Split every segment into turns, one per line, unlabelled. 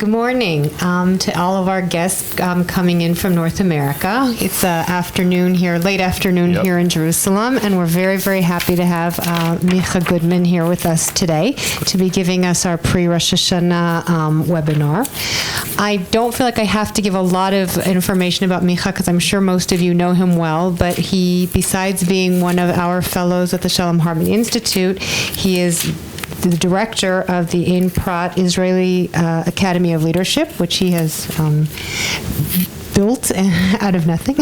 Good morning to all of our guests coming in from North America. It's afternoon here, late afternoon here in Jerusalem, and we're very, very happy to have Micah Goodman here with us today to be giving us our pre-Rosh Hashana webinar. I don't feel like I have to give a lot of information about Micah because I'm sure most of you know him well, but he, besides being one of our fellows at the Shalom Harmony Institute, he is the director of the Ein Prat Israeli Academy of Leadership, which he has built out of nothing.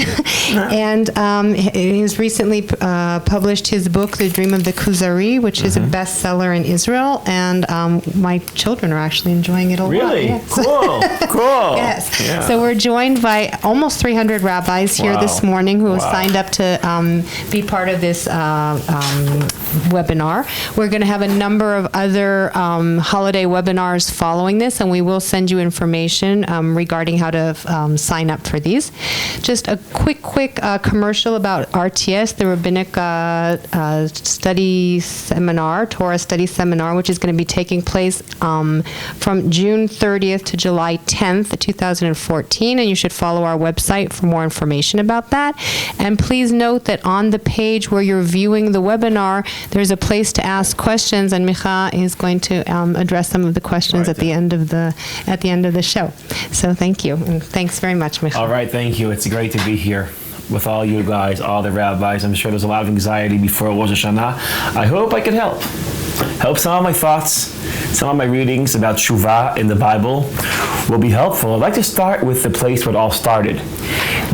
And he has recently published his book, The Dream of the Kuzari, which is a bestseller in Israel, and my children are actually enjoying it a lot.
Really?
Yes.
Cool.
Yes.
Yeah.
So we're joined by almost 300 rabbis here this morning who have signed up to be part of this webinar. We're going to have a number of other holiday webinars following this, and we will send you information regarding how to sign up for these. Just a quick commercial about RTS, the Rabbinic Study Seminar, Torah Study Seminar, which is going to be taking place from June 30th to July 10th, 2014, and you should follow our website for more information about that. And please note that on the page where you're viewing the webinar, there's a place to ask questions, and Micah is going to address some of the questions at the end of the show. So thank you, and thanks very much, Micah.
All right, thank you. It's great to be here with all you guys, all the rabbis. I'm sure there's a lot of anxiety before Rosh Hashana. I hope I can help some of my thoughts, some of my readings about Teshuva in the Bible will be helpful. I'd like to start with the place where it all started.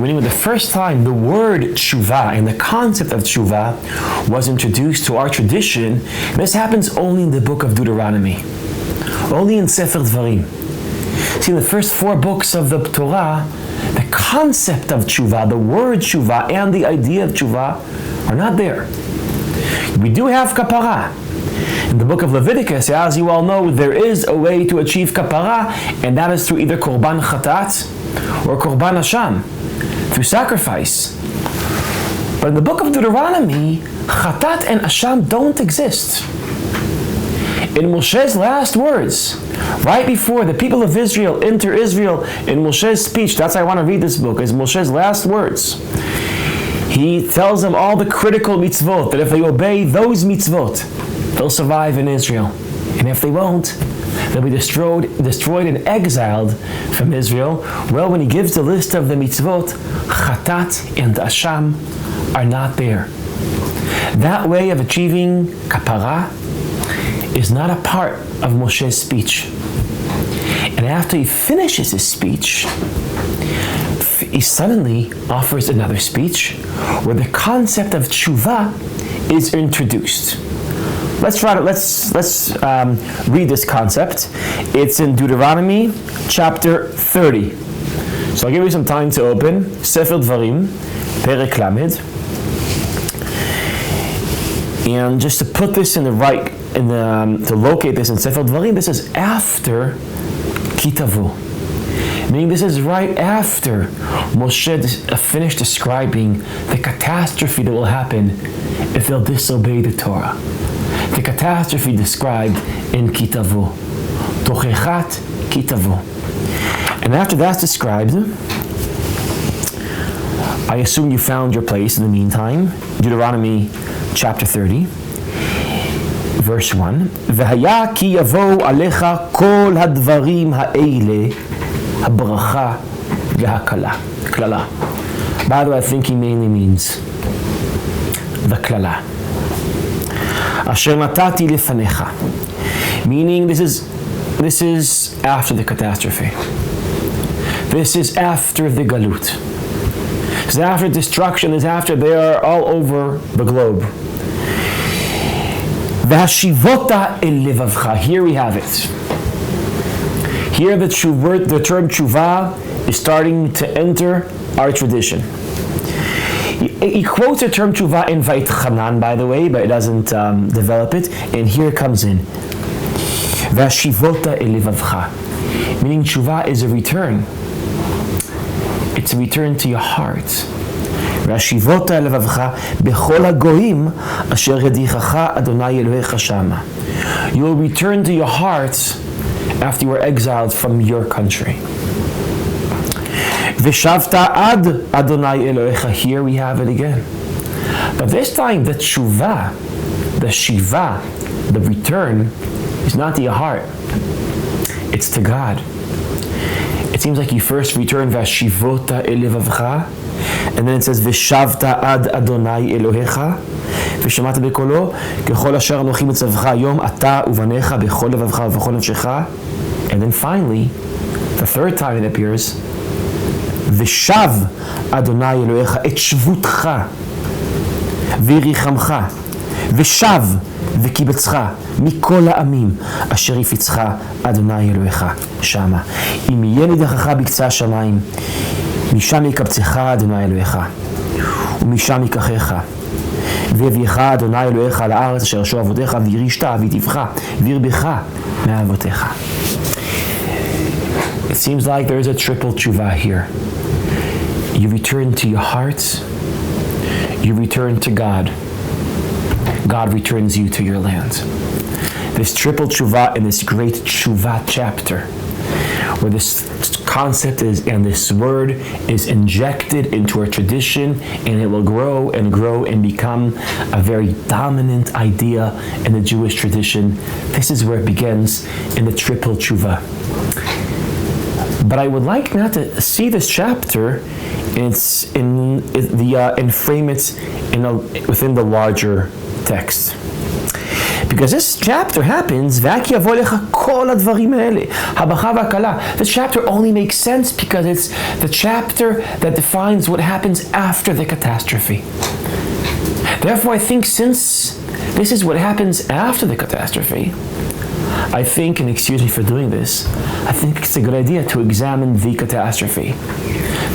Meaning, the first time the word Teshuva and the concept of Teshuva was introduced to our tradition, this happens only in the book of Deuteronomy, only in Sefer Dvarim. See, in the first 4 books of the Torah, the concept of Teshuva, the word Teshuva, and the idea of Teshuva are not there. We do have kapara. In the book of Leviticus, as you all know, there is a way to achieve kapara, and that is through either korban chatat or korban hasham, through sacrifice. But in the book of Deuteronomy, chatat and hasham don't exist. In Moshe's last words, right before the people of Israel enter Israel, in Moshe's speech, that's why I want to read this book, is Moshe's last words. He tells them all the critical mitzvot, that if they obey those mitzvot, they'll survive in Israel. And if they won't, they'll be destroyed and exiled from Israel. Well, when he gives the list of the mitzvot, chatat and hasham are not there. That way of achieving kapara is not a part of Moshe's speech. And after he finishes his speech, he suddenly offers another speech where the concept of Teshuva is introduced. Let's read this concept. It's in Deuteronomy chapter 30. So I'll give you some time to open Sefer Dvarim, Perek Lamed. And just to put this in the right, to locate this in Sefer Dvarim, this is after Kitavu. Meaning this is right after Moshe finished describing the catastrophe that will happen if they'll disobey the Torah. The catastrophe described in Kitavu. Tochechat Kitavu. And after that's described, I assume you found your place in the meantime. Deuteronomy chapter 30, verse 1. V'haya ki yavo alecha kol hadvarim ha'ele habracha v'hakala. By the way, I think he mainly means the klala. Asher natati lefanecha. Meaning this is after the catastrophe. This is after the galut. This is after destruction. This is after they are all over the globe. V'hashivota el levavcha. Here we have it. Here the term tshuva is starting to enter our tradition. He quotes the term tshuva in Vayitchanan, by the way, but it doesn't develop it. And here it comes in. V'hashivota el levavcha. Meaning tshuva is a return. It's a return to your heart. V'hashivota el levavcha bechol hagoyim asher yedichacha Adonai Elohecha shama. You will return to your heart after you were exiled from your country. V'shavta ad Adonai Elohecha. Here we have it again. But this time, the tshuva, the shiva, the return, is not to your heart. It's to God. It seems like you first return v'ashivota elevavcha, and then it says v'shavta ad Adonai Elohecha, v'shamata b'kolo, kechol asher anochi mitzavcha yom ata uvanecha b'chol levavcha v'chol nefshecha. And then finally, the third time it appears, v'shav Adonai Elohecha et shvutcha v'richamcha v'shav v'kibetzcha mikol ha'amim asher yifitzcha Adonai Elohecha shama. Im yeh nidachacha b'ktzei hashamayim משם יקבצך אדוני אלוהיך, ומשם ייקחך, ויביאך אדוני אלוהיך על הארץ אשר ירשו אבותיך, וירישת ויטיבך, וירבך מאבותיך. It seems like there is a triple tshuva here. You return to your heart, you return to God, God returns you to your land. This triple tshuva in this great tshuva chapter, where this concept is and this word is injected into a tradition, and it will grow and grow and become a very dominant idea in the Jewish tradition. This is where it begins in the triple tshuva. But I would like now to see this chapter and frame it within the larger text. Because this chapter happens, this chapter only makes sense because it's the chapter that defines what happens after the catastrophe. Therefore, I think since this is what happens after the catastrophe, I think, and excuse me for doing this, I think it's a good idea to examine the catastrophe.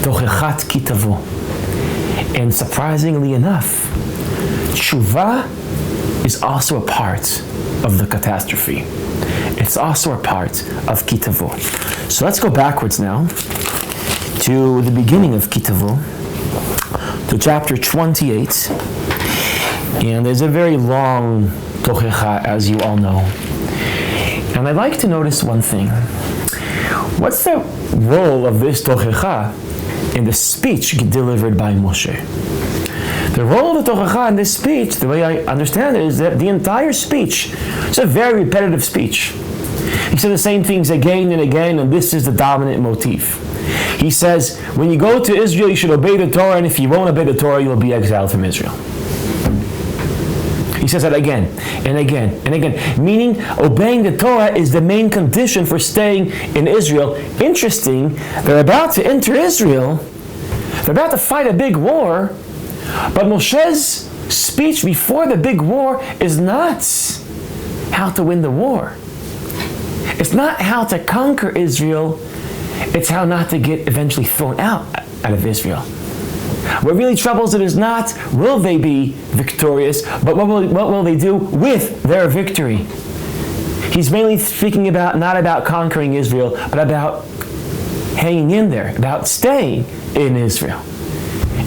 Tochechat ki tavo. And surprisingly enough, tshuva is also a part of the catastrophe. It's also a part of Ki Tavo. So let's go backwards now to the beginning of Ki Tavo, to chapter 28. And there's a very long tochecha, as you all know. And I'd like to notice one thing. What's the role of this tochecha in the speech delivered by Moshe? The role of the tochecha in this speech, the way I understand it, is that the entire speech is a very repetitive speech. He said the same things again and again, and this is the dominant motif. He says, when you go to Israel, you should obey the Torah, and if you won't obey the Torah, you will be exiled from Israel. He says that again and again and again, meaning obeying the Torah is the main condition for staying in Israel. Interesting, they're about to enter Israel, they're about to fight a big war, but Moshe's speech before the big war is not how to win the war. It's not how to conquer Israel. It's how not to get eventually thrown out of Israel. What really troubles it is not will they be victorious, but what will they do with their victory. He's mainly speaking about not about conquering Israel, but about hanging in there, about staying in Israel.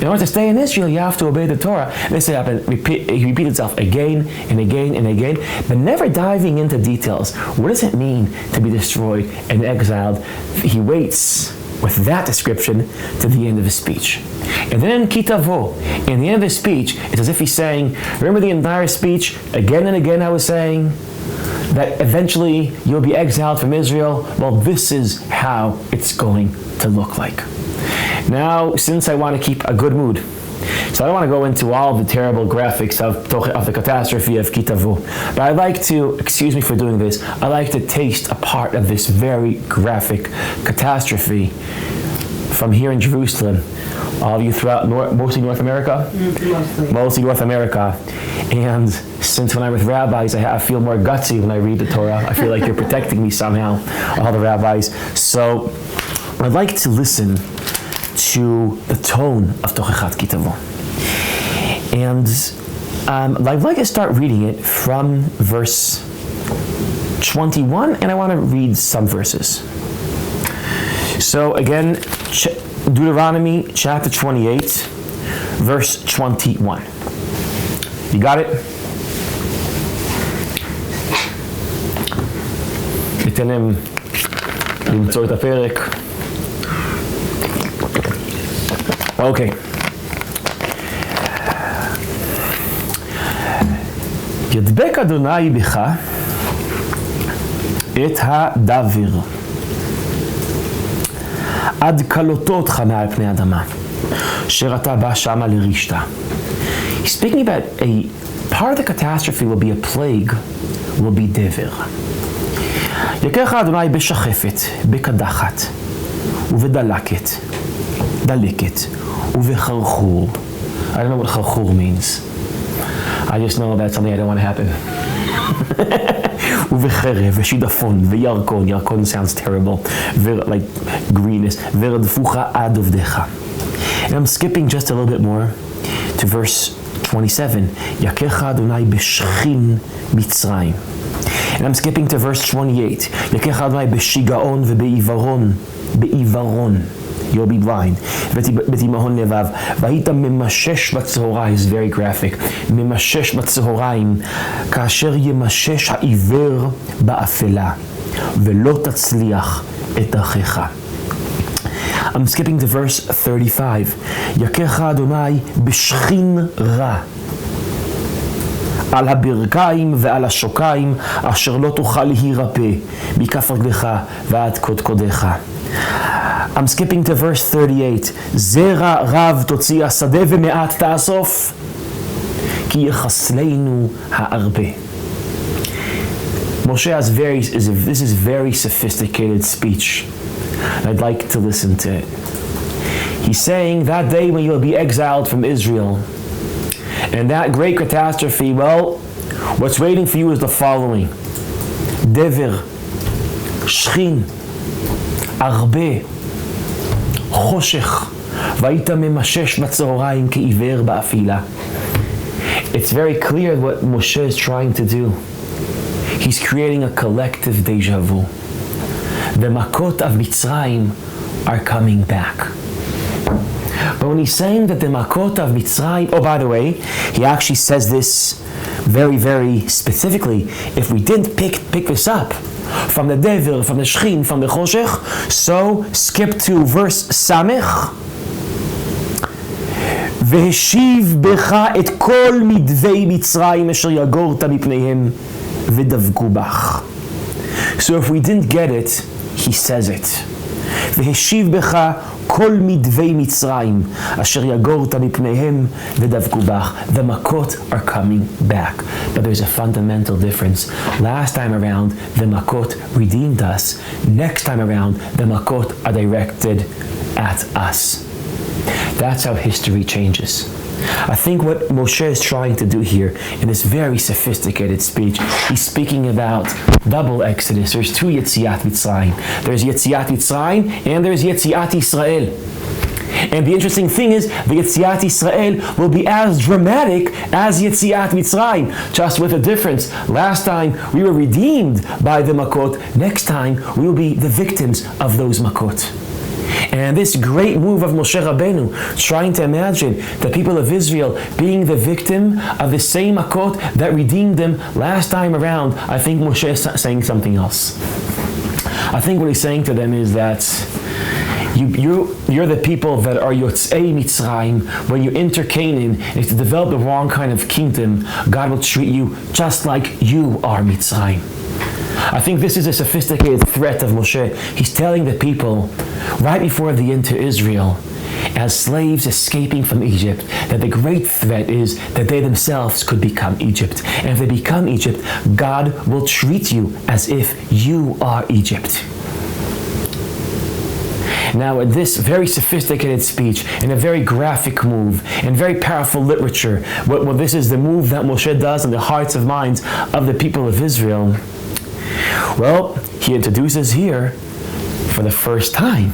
In order to stay in Israel, you have to obey the Torah. This happens, it repeats itself again and again and again, but never diving into details. What does it mean to be destroyed and exiled? He waits with that description to the end of his speech. And then in Ki Tavo, in the end of his speech, it's as if he's saying, remember the entire speech? Again and again I was saying that eventually you'll be exiled from Israel. Well, this is how it's going to look like. Now, since I want to keep a good mood, so I don't want to go into all the terrible graphics of the catastrophe of Ki Tavo, but I'd like to, excuse me for doing this, I'd like to taste a part of this very graphic catastrophe from here in Jerusalem. All of you throughout mostly North America? Mostly North America. And since when I'm with rabbis, I feel more gutsy when I read the Torah. I feel like you're protecting me somehow, all the rabbis. So I'd like to listen to the tone of Tochechat Ki Tavo. And I'd like to start reading it from verse 21, and I want to read some verses. So again, Deuteronomy chapter 28, verse 21. You got it? The ניתן להם למצוא את הפרק. אוקיי. ידבק אדוני בך את הדבר, עד כלותו אותך מעל פני אדמה, אשר אתה בא שמה לרשתה. He's speaking about a part of the catastrophe will be a plague, will be דבר. יכך אדוני בשחפת, בקדחת, ובדלקת, דלקת, ובחרחור. I don't know what חרחור means. I just know that's something I don't want to happen. ובחרב, ושידפון, וירקון. ירקון sounds terrible. Like greenness. ורדפוך עד עובדיך. And I'm skipping just a little bit more to verse 27. יכך אדוני בשכין מצרים. And I'm skipping to verse 28. יכך אדוני בשיגעון ובעיוורון. בעיוורון. You'll be blind. ותימהון לבב. והיית ממשש בצהריים. is very graphic. ממשש בצהריים. כאשר ימשש העיוור באפלה. ולא תצליח את דרכך. I'm skipping to verse 35. יכך אדוני בשכין רע. על הברכיים ועל השוקיים, אשר לא תוכל להירפא, מכף רגלך ועד קודקודיך. I'm skipping to verse 38. זרע רב תוציא השדה ומעט תאסוף, כי יחסלנו הרבה. Moshe has this is very sophisticated speech. I'd like to listen to it. He's saying that day when you'll be exiled from Israel, and that great catastrophe, well, what's waiting for you is the following. Dever, Shchin, Arbe, Choshech, Vaita memashesh batzorayim keiver ba'afila. It's very clear what Moshe is trying to do. He's creating a collective deja vu. The makot of Mitzrayim are coming back. But when he's saying that the makot of Mitzrayim, oh, by the way, he actually says this very, very specifically. If we didn't pick this up from the Devil, from the Shchin, from the Choshech, so skip to verse Samech. והשיב בך את כל מדווי מצרים אשר יגורת מפניהם ודבקו בך. So if we didn't get it, he says it. והשיב בך כל מדווי מצרים אשר יגורת מפניהם ודבקו בך. The makot are coming back. But there's a fundamental difference. Last time around, the makot redeemed us. Next time around, the makot are directed at us. That's how history changes. I think what Moshe is trying to do here in this very sophisticated speech, he's speaking about double exodus. There's two Yetziat Mitzrayim. There's Yetziat Mitzrayim and there's Yetziat Israel. And the interesting thing is, the Yetziat Israel will be as dramatic as Yetziat Mitzrayim, just with a difference. Last time we were redeemed by the makot. Next time we will be the victims of those makot. And this great move of Moshe Rabbeinu, trying to imagine the people of Israel being the victim of the same makot that redeemed them last time around, I think Moshe is saying something else. I think what he's saying to them is that you're the people that are Yotzei Mitzrayim. When you enter Canaan, if you develop the wrong kind of kingdom, God will treat you just like you are Mitzrayim. I think this is a sophisticated threat of Moshe. He's telling the people, right before they enter Israel, as slaves escaping from Egypt, that the great threat is that they themselves could become Egypt. And if they become Egypt, God will treat you as if you are Egypt. Now, in this very sophisticated speech, in a very graphic move, in very powerful literature, this is the move that Moshe does in the hearts and minds of the people of Israel. Well, he introduces here, for the first time,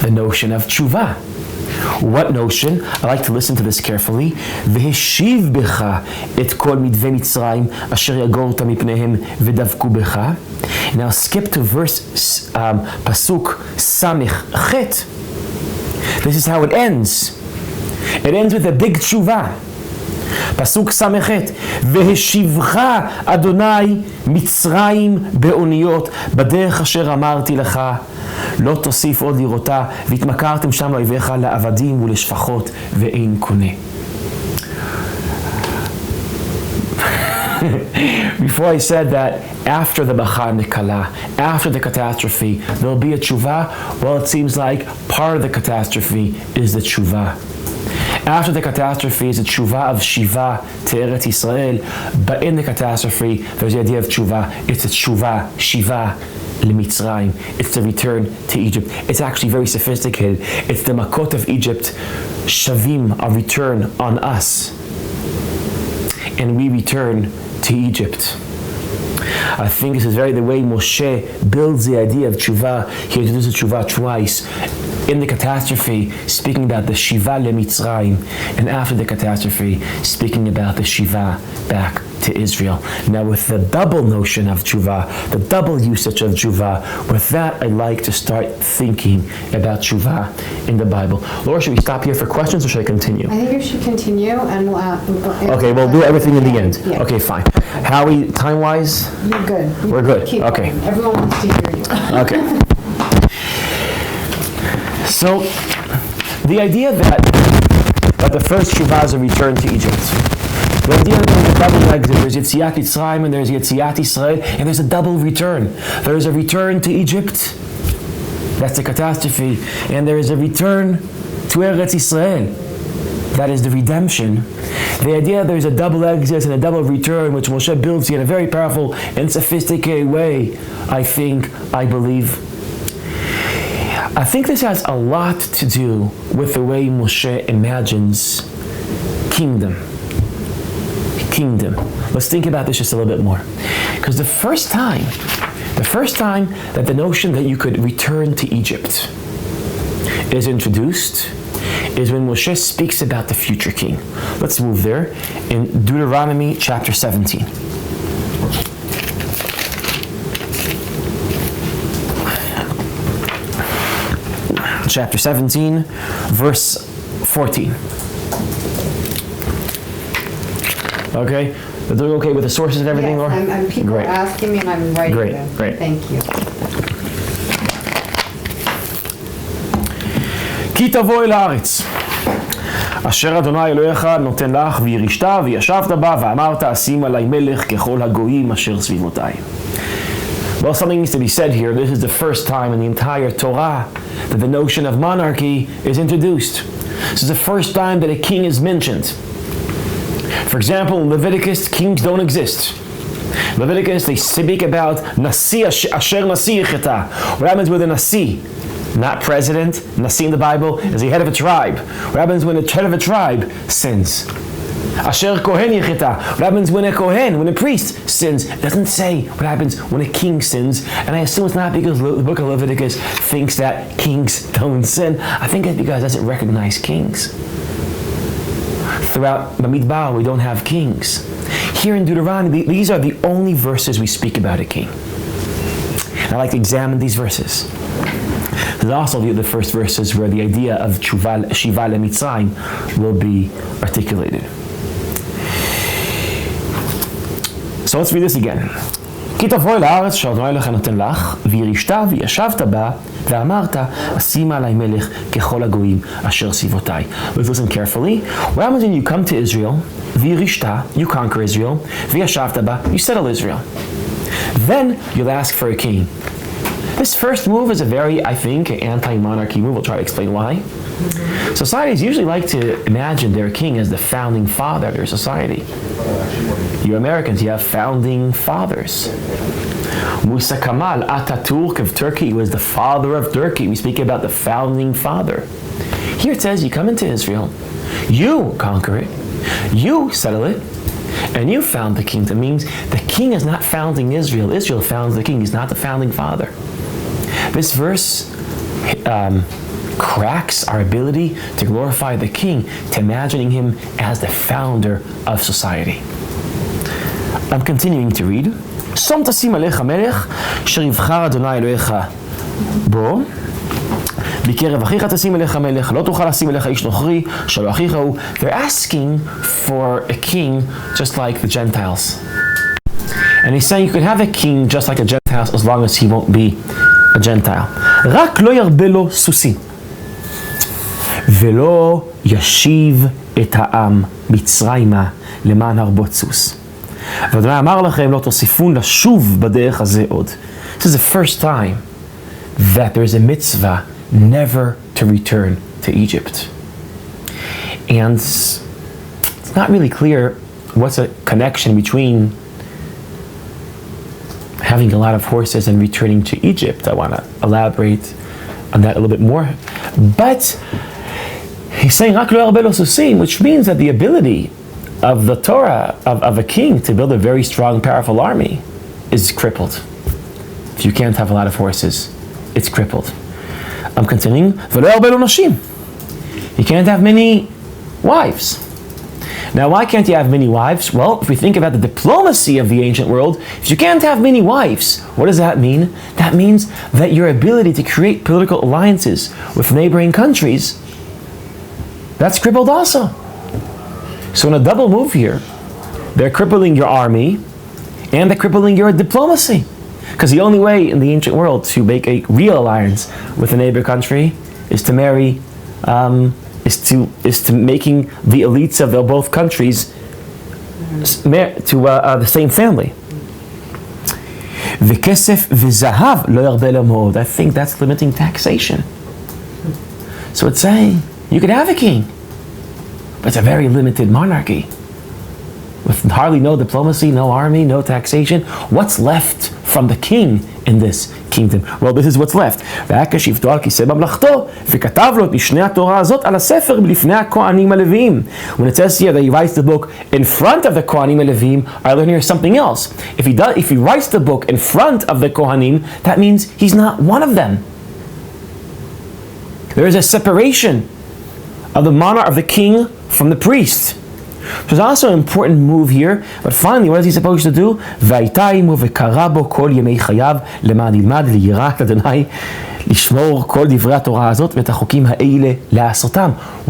the notion of tshuva. What notion? I like to listen to this carefully. והשיב בך את כל מדווי מצרים אשר יגורת מפניהם ודבקו בך. Now skip to verse pasuk samich chet. This is how it ends. It ends with a big tshuva. פסוק ס"ח, והשיבך אדוני מצרים באוניות, בדרך אשר אמרתי לך, לא תוסיף עוד לראותה, והתמכרתם שם לאויביך לעבדים ולשפחות, ואין קונה. Before I said that after the Bacha Nikala, after the catastrophe, there'll be a tshuva, well, it seems like part of the catastrophe is the tshuva. After the catastrophe is a tshuva of Shiva to Eretz Yisrael, but in the catastrophe, there's the idea of tshuva. It's a tshuva, Shiva, Lemitzrayim. It's the return to Egypt. It's actually very sophisticated. It's the Makot of Egypt, Shavim, a return on us. And we return to Egypt. I think this is very the way Moshe builds the idea of tshuva. He introduces tshuva twice. In the catastrophe, speaking about the Shiva leMitzrayim, and after the catastrophe, speaking about the Shiva back to Israel. Now with the double notion of tshuva, the double usage of tshuva, with that I'd like to start thinking about tshuva in the Bible. Laura, should we stop here for questions or should I continue?
I think we should continue and we'll
okay, we'll do everything in the end.
Yeah.
Okay, fine. Howie, time-wise?
You're good.
We're good.
Keep
okay.
Going. Everyone wants to hear you.
Okay. So, the idea that the first tshuva is a return to Egypt. The idea that there's a double exit, there's Yetziat Mitzrayim and there's Yetziat Israel, and there's a double return. There is a return to Egypt, that's the catastrophe, and there is a return to Eretz Israel, that is the redemption. The idea there's a double exit and a double return, which Moshe builds in a very powerful and sophisticated way, I believe. I think this has a lot to do with the way Moshe imagines kingdom. Let's think about this just a little bit more. Because the first time that the notion that you could return to Egypt is introduced is when Moshe speaks about the future king. Let's move there in Deuteronomy chapter 17. Chapter 17, verse 14. Okay? Are you okay with the sources and everything?
Yes,
or?
people are asking me and I'm writing
Great,
them.
great.
Thank you.
כי תבוא אל הארץ, אשר אדוני אלוהיך נותן לך וירשת וישבת בה ואמרת אשים עלי מלך ככל הגויים אשר סביבותי. Well, something needs to be said here. This is the first time in the entire Torah that the notion of monarchy is introduced. This is the first time that a king is mentioned. For example, in Leviticus, kings don't exist. Leviticus, they speak about Nasi Asher Nasi Yicheta. What happens with a Nasi? Not president. Nasi in the Bible is the head of a tribe. What happens when the head of a tribe sins? Asher Kohen Yicheta. What happens when a Kohen, when a priest sins? It doesn't say what happens when a king sins. And I assume it's not because the book of Leviticus thinks that kings don't sin. I think it's because it doesn't recognize kings. Throughout Bamidbar, we don't have kings. Here in Deuteronomy, these are the only verses we speak about a king. And I like to examine these verses. There's also the first verses where the idea of Shiva leMitzrayim will be articulated. So let's read this again. כי תבוא אל הארץ שאדוני אלוהיך נותן לך, וירשת וישבת בה, ואמרת, אשים עלי מלך ככל הגויים אשר סביבותי. Let's listen carefully. What happens when you come to Israel, וירשת, you conquer Israel, וישבת בה, you settle Israel. Then you'll ask for a king. This first move is a very, I think, anti-monarchy move. We'll try to explain why. Societies usually like to imagine their king as the founding father of their society. You Americans, you have founding fathers. Musa Kemal Ataturk of Turkey was the father of Turkey. We speak about the founding father. Here it says you come into Israel, you conquer it, you settle it, and you found the kingdom. It means the king is not founding Israel. Israel founds the king. He's not the founding father. This verse cracks our ability to glorify the king, to imagining him as the founder of society. I'm continuing to read. Som tasim alecha melech, אשר יבחר אדוני אלוהיך בו, בקרב אחיך תשים אליך מלך, לא תוכל לשים אליך איש נוכרי, שלא אחיך הוא. They're asking for a king just like the Gentiles. And he's saying you can have a king just like the Gentiles as long as he won't be a Gentile. רק לא ירבה לו סוסים. ולא ישיב את העם מצרימה למען הרבות סוס. ואדוני אמר לכם לא תוסיפון לשוב בדרך הזה עוד. This is the first time that there is a mitzvah never to return to Egypt. And it's not really clear what's a connection between having a lot of horses and returning to Egypt. I want to elaborate on that a little bit more. But he's saying, which means that the ability of the Torah, of a king to build a very strong, powerful army is crippled. If you can't have a lot of horses, it's crippled. I'm continuing. You can't have many wives. Now, why can't you have many wives? Well, if we think about the diplomacy of the ancient world, if you can't have many wives, what does that mean? That means that your ability to create political alliances with neighboring countries, that's crippled also. So in a double move here, they're crippling your army and they're crippling your diplomacy. Because the only way in the ancient world to make a real alliance with a neighbor country is to marry, is to making the elites of both countries to the same family. I think that's limiting taxation. So it's saying you could have a king, but it's a very limited monarchy with hardly no diplomacy, no army, no taxation. What's left from the king in this kingdom? Well, this is what's left. When it says here that he writes the book in front of the Kohanim and Levim, I learn here something else. If he writes the book in front of the Kohanim, that means he's not one of them. There is a separation of the monarch, of the king, from the priest. There's also an important move here, but finally, what is he supposed to do? What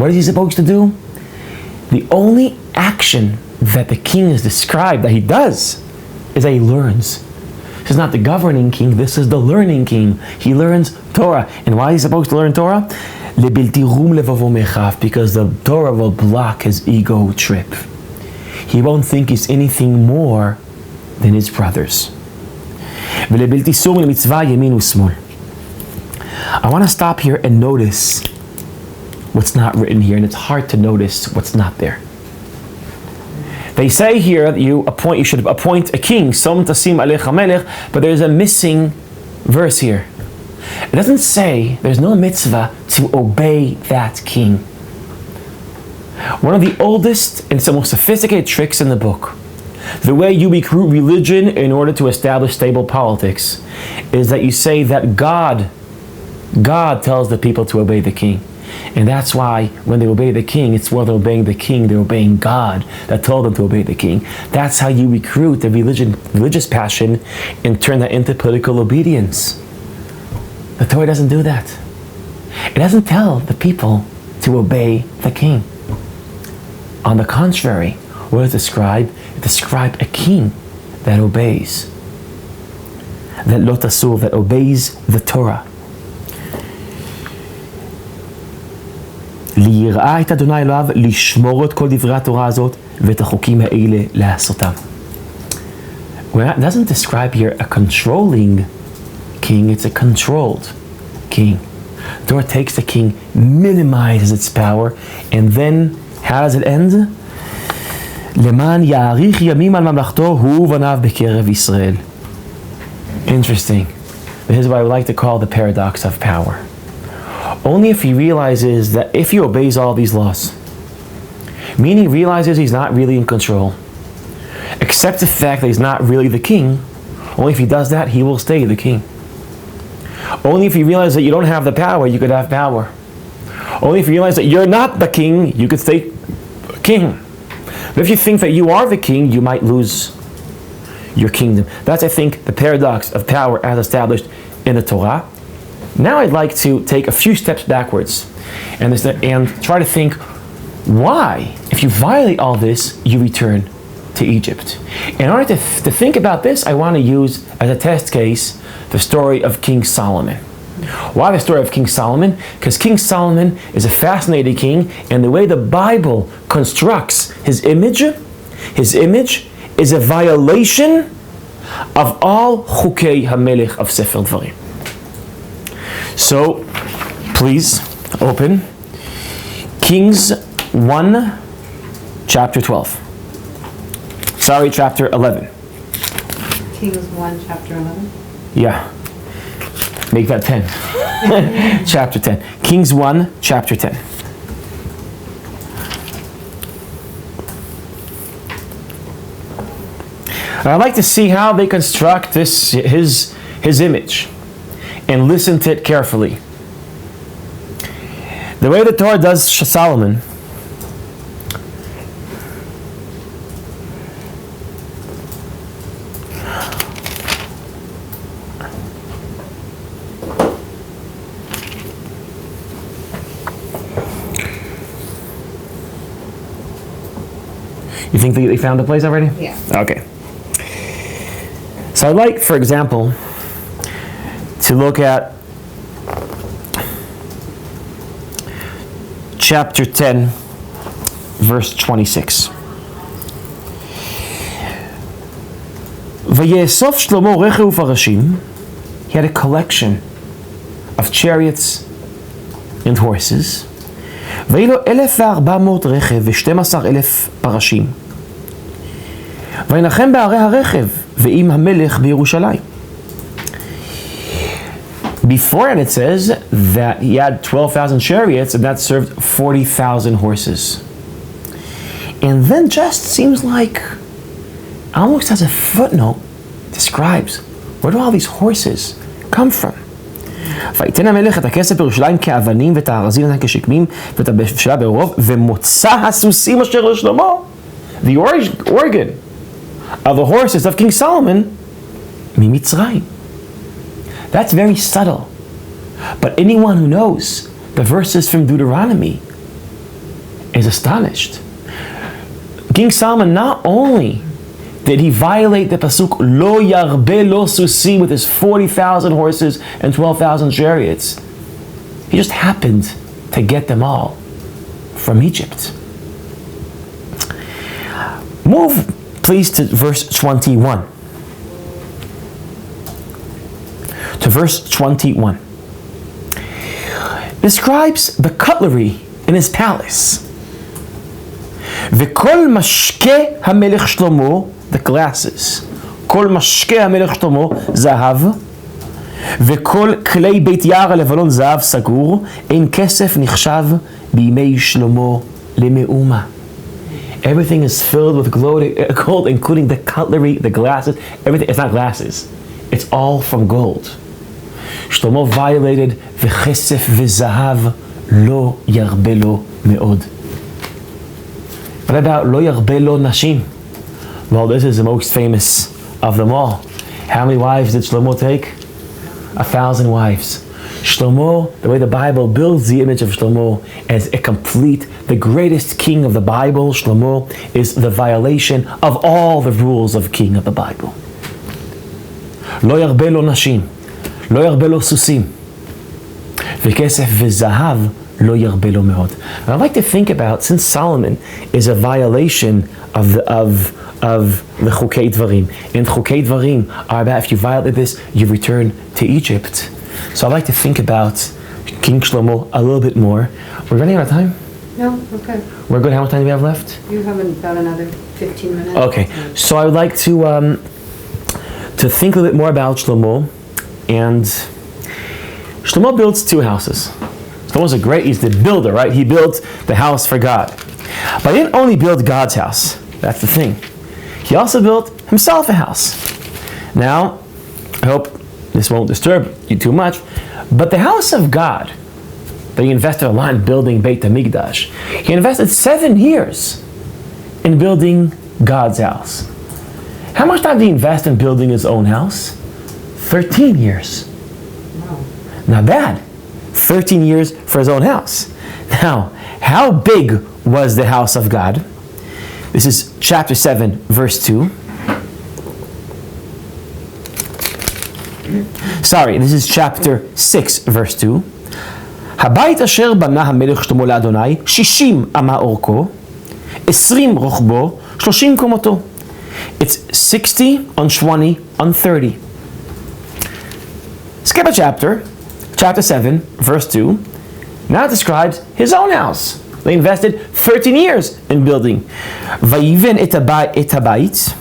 is he supposed to do? The only action that the king is described that he does is that he learns. This is not the governing king, this is the learning king. He learns Torah. And why is he supposed to learn Torah? Because the Torah will block his ego trip. He won't think he's anything more than his brothers. I want to stop here and notice what's not written here, and it's hard to notice what's not there. They say here that you should appoint a king, but there's a missing verse here. It doesn't say, there's no mitzvah to obey that king. One of the oldest and some most sophisticated tricks in the book, the way you recruit religion in order to establish stable politics, is that you say that God tells the people to obey the king. And that's why when they obey the king, it's more than obeying the king, they're obeying God that told them to obey the king. That's how you recruit the religious passion and turn that into political obedience. The Torah doesn't do that. It doesn't tell the people to obey the king. On the contrary, what does it describe? It describes a king that obeys. That lo tasur, that obeys the Torah. ליראה את אדוני אלוהיו לשמור את כל דברי התורה הזאת ואת החוקים האלה לעשותם. It doesn't describe here a controlling king, it's a controlled king. The Torah takes the king, minimizes its power, and then how does it end? למען יאריך ימים על ממלכתו הוא ובניו בקרב ישראל. Interesting. This is what I would like to call the paradox of power. Only if he realizes that if he obeys all these laws, meaning he realizes he's not really in control, accepts the fact that he's not really the king, only if he does that, he will stay the king. Only if you realize that you don't have the power, you could have power. Only if you realize that you're not the king, you could stay king. But if you think that you are the king, you might lose your kingdom. That's, I think, the paradox of power as established in the Torah. Now I'd like to take a few steps backwards and try to think why, if you violate all this, you return to Egypt. In order to think about this, I want to use as a test case the story of King Solomon. Why the story of King Solomon? Because King Solomon is a fascinating king, and the way the Bible constructs his image is a violation of all Chukei HaMelech of Sefer Dvarim. So, please open Kings 1, chapter 12. Sorry, chapter 11.
Kings 1, chapter 11.
Yeah. Make that 10. Chapter 10. Kings 1, chapter 10. I'd like to see how they construct his image and listen to it carefully. The way the Torah does Solomon, you think they found the place already?
Yeah.
Okay. So I'd like, for example, to look at chapter 10, verse 26. Vayesov Shlomo rechev ufarashim. He had a collection of chariots and horses. והיו לו 1,400 רכב ו12,000 פרשים. וינחם בערי הרכב ועם המלך בירושלים. Before it says that he had 12,000 chariots and that served 40,000 horses. And then just seems like, almost as a footnote, describes where do all these horses come from? ויתן המלך את הכסף בירושלים כאבנים ואת הארזים כשקמים ואת הבשלה ברוב ומוצא הסוסים אשר לשלמה. The organ of the horses of King Solomon ממצרים. That's very subtle. But anyone who knows the verses from Deuteronomy is astonished. King Solomon not only did he violate the pasuk lo yarbe lo susim with his 40,000 horses and 12,000 chariots, he just happened to get them all from Egypt. Move please to verse 21. To verse 21. Describes the cutlery in his palace. V'kol mashke hamelech Shlomo, the glasses. Kol mashke hamelech Shlomo, zahav. V'kol klei beit yar levalon zahav sagur. Ein kesef nichshav b'imei Shlomo lemeuma. Everything is filled with gold, including the cutlery, the glasses, everything. It's not glasses. It's all from gold. Shlomo violated v'chesef v'zahav lo yarbelo me'od. What about lo yarbelo nashim? Well, this is the most famous of them all. How many wives did Shlomo take? 1,000 wives. Shlomo, the way the Bible builds the image of Shlomo as a complete, the greatest king of the Bible, Shlomo is the violation of all the rules of king of the Bible. Lo yarbelo nashim. לא ירבה לו סוסים, וכסף וזהב לא ירבה לו מאוד. And I'd like to think about, since Solomon is a violation of the Chukei Dvarim, and Chukei Dvarim are about if you violate this, you return to Egypt. So I'd like to think about King Shlomo a little bit more. We're running out of time?
No, we're good.
We're good. How much time do we have left?
You have about another 15 minutes.
Okay, so I would like to think a little bit more about Shlomo. And Shlomo builds 2 houses. Shlomo's he's the builder, right? He built the house for God. But he didn't only build God's house. That's the thing. He also built himself a house. Now, I hope this won't disturb you too much, but the house of God that he invested a lot in building Beit HaMikdash, he invested 7 years in building God's house. How much time did he invest in building his own house? 13 years. Wow. Not bad. 13 years for his own house. Now, how big was the house of God? This is chapter 7, verse 2. This is chapter 6, verse 2. הבית אשר בנה המלך שלמה לאדוני 60 אמה אורכו, 20 רוחבו, 30 קומתו. It's 60 on 20 on 30. Skip a chapter, chapter 7, verse 2. Now it describes his own house. They invested 13 years in building. ויבן את הבית,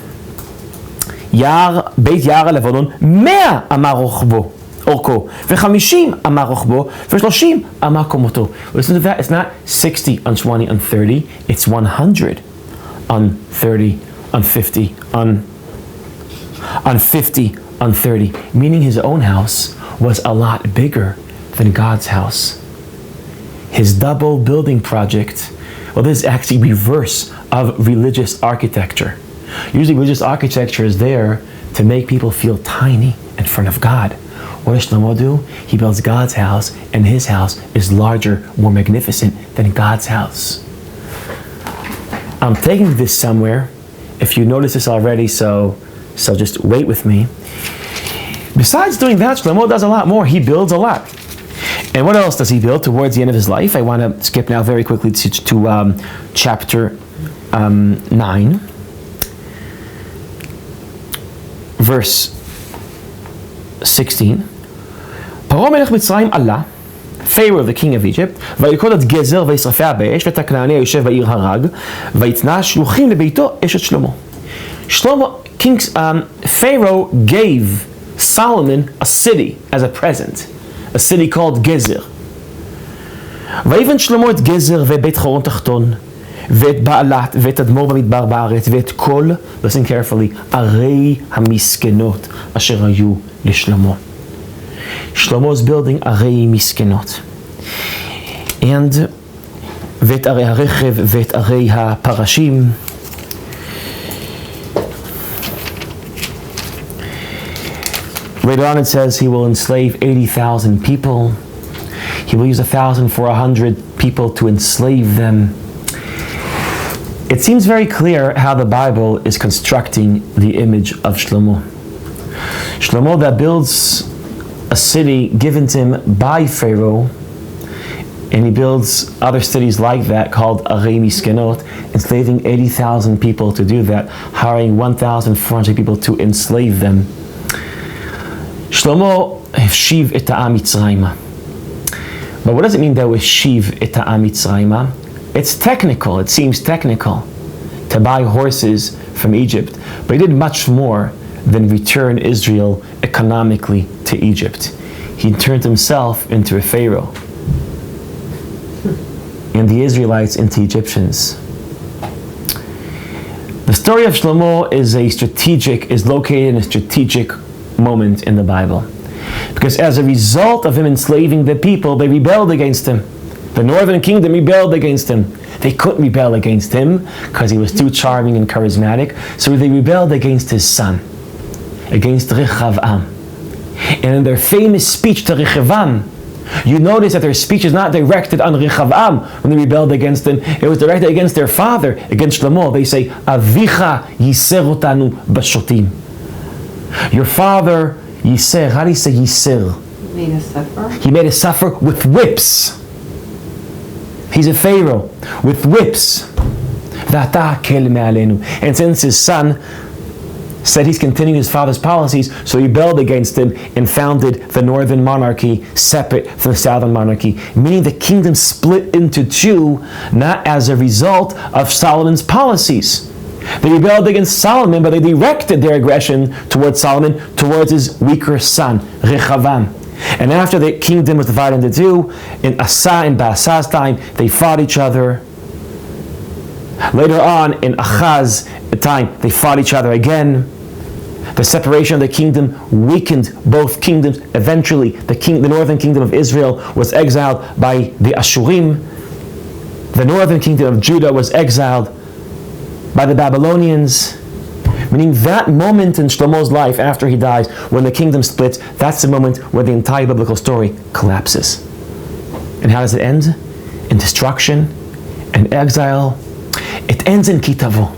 בית יער הלבנון, 100 אמה רוחבו, אורכו, ו50 אמה רוחבו, ו30 אמה קומתו. Listen to that. It's not 60 on 20 on 30. It's 100 on 30 on 50 on 50 on 30. Meaning his own house was a lot bigger than God's house. His double building project, well, this is actually reverse of religious architecture. Usually religious architecture is there to make people feel tiny in front of God. What does Shlomo do? He builds God's house, and his house is larger, more magnificent than God's house. I'm taking this somewhere. If you notice this already, so just wait with me. Besides doing that, Shlomo does a lot more. He builds a lot. And what else does he build towards the end of his life? I want to skip now very quickly to chapter 9, verse 16. פרעה מלך מצרים עלה, Pharaoh, the king of Egypt, וילכוד את גזר וישרפיה באש, ואת הכנעני היושב בעיר הרג, ויתנה שלוחים לביתו אשת שלמה. Pharaoh gave Solomon a city as a present, a city called Gezer. ויבן שלמה את גזר ובית חורון תחתון, ואת בעלת, ואת אדמו"ר במדבר בארץ, ואת כל, listen carefully, ערי המסכנות אשר היו לשלמה. Shlomo's building ערי מסכנות. And ואת ערי הרכב, ואת ערי הפרשים. Later on it says he will enslave 80,000 people. He will use 1,400 people to enslave them. It seems very clear how the Bible is constructing the image of Shlomo. Shlomo that builds a city given to him by Pharaoh, and he builds other cities like that called Arei Miskenot, enslaving 80,000 people to do that, hiring 1,400 people to enslave them. Shlomo Heshiv et ha'am Mitzrayma. But what does it mean that Heshiv et ha'am Mitzrayma? It's technical, it seems technical, to buy horses from Egypt, but he did much more than return Israel economically to Egypt. He turned himself into a Pharaoh, and the Israelites into Egyptians. The story of Shlomo is located in a strategic moment in the Bible, because as a result of him enslaving the people, they rebelled against him. The northern kingdom rebelled against him. They couldn't rebel against him because he was too charming and charismatic, so they rebelled against his son, against Rechavam. And in their famous speech to Rechavam, you notice that their speech is not directed on Rechavam when they rebelled against him. It was directed against their father, against Shlomo. They say, Avicha yiser otanu bashotim. Your father, yiser, how do you say yiser?
Made us suffer.
He made us suffer with whips. He's a Pharaoh with whips. And since his son said he's continuing his father's policies, so he rebelled against him and founded the northern monarchy separate from the southern monarchy, meaning the kingdom split into two, not as a result of Solomon's policies. They rebelled against Solomon, but they directed their aggression towards Solomon, towards his weaker son, Rechavam. And after the kingdom was divided into two, in Asa and Baasa's time, they fought each other. Later on, in Achaz, the time, they fought each other again. The separation of the kingdom weakened both kingdoms. Eventually, the northern kingdom of Israel was exiled by the Ashurim. The northern kingdom of Judah was exiled by the Babylonians. Meaning that moment in Shlomo's life after he dies, when the kingdom splits, that's the moment where the entire biblical story collapses. And how does it end? In destruction and exile. It ends in Kitavo.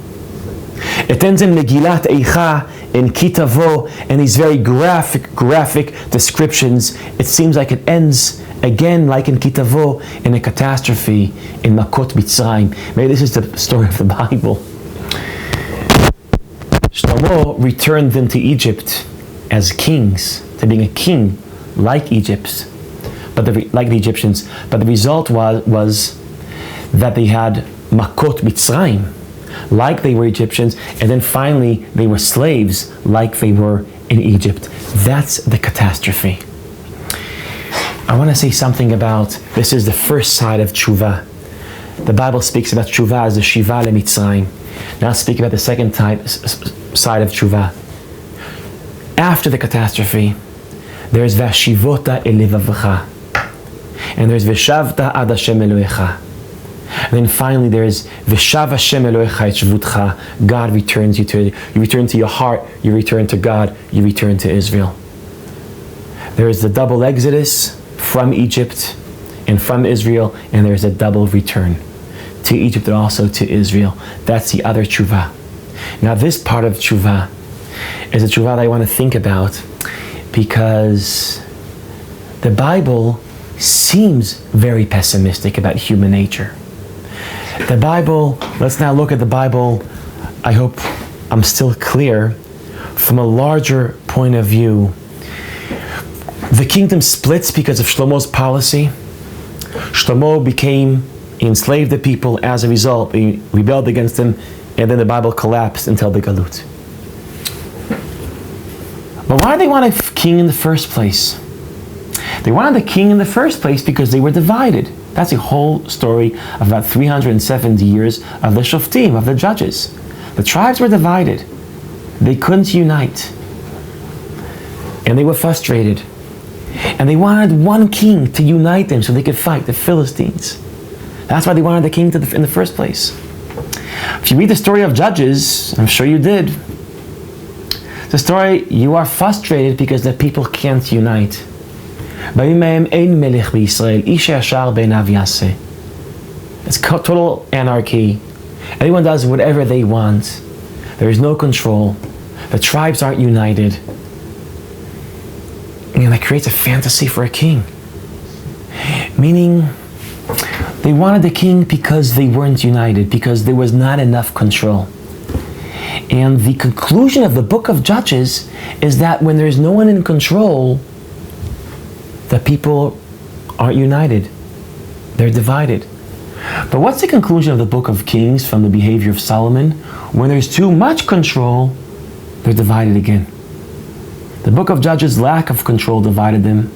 It ends in Megillat Eicha, in Kitavo, and these very graphic descriptions. It seems like it ends again, like in Kitavo, in a catastrophe, in Makot Mitzrayim. Maybe this is the story of the Bible. Shlomo returned them to Egypt as kings, to being a king like Egypt, like the Egyptians. But the result was that they had Makot Mitzrayim, like they were Egyptians, and then finally they were slaves like they were in Egypt. That's the catastrophe. I want to say something about, this is the first side of Teshuva. The Bible speaks about Teshuva as the Shiva leMitzrayim. Now speak about the second side of Teshuva. After the catastrophe, there's Vashivota elevavcha, and there's Veshavta ad Hashem Elohecha. And then finally there's Veshav Hashem Elohecha et Shvutcha. God returns you to, you return to your heart, you return to God, you return to Israel. There is the double exodus from Egypt and from Israel, and there's a double return to Egypt and also to Israel. That's the other Teshuva. Now this part of Teshuva is a Teshuva that I want to think about, because the Bible seems very pessimistic about human nature. The Bible, let's now look at the Bible, I hope I'm still clear, from a larger point of view. The kingdom splits because of Shlomo's policy. Shlomo he enslaved the people. As a result, he rebelled against him, and then the Bible collapsed until the Galut. But why did they want a king in the first place? They wanted a king in the first place because they were divided. That's the whole story of about 370 years of the Shoftim, of the judges. The tribes were divided. They couldn't unite. And they were frustrated. And they wanted one king to unite them so they could fight the Philistines. That's why they wanted the king in the first place. If you read the story of Judges, I'm sure you did, the story, you are frustrated because the people can't unite. It's total anarchy. Everyone does whatever they want. There is no control. The tribes aren't united. And that creates a fantasy for a king. Meaning, they wanted a king because they weren't united, because there was not enough control. And the conclusion of the book of Judges is that when there's no one in control, the people aren't united. They're divided. But what's the conclusion of the book of Kings from the behavior of Solomon? When there's too much control, they're divided again. The book of Judges' lack of control divided them.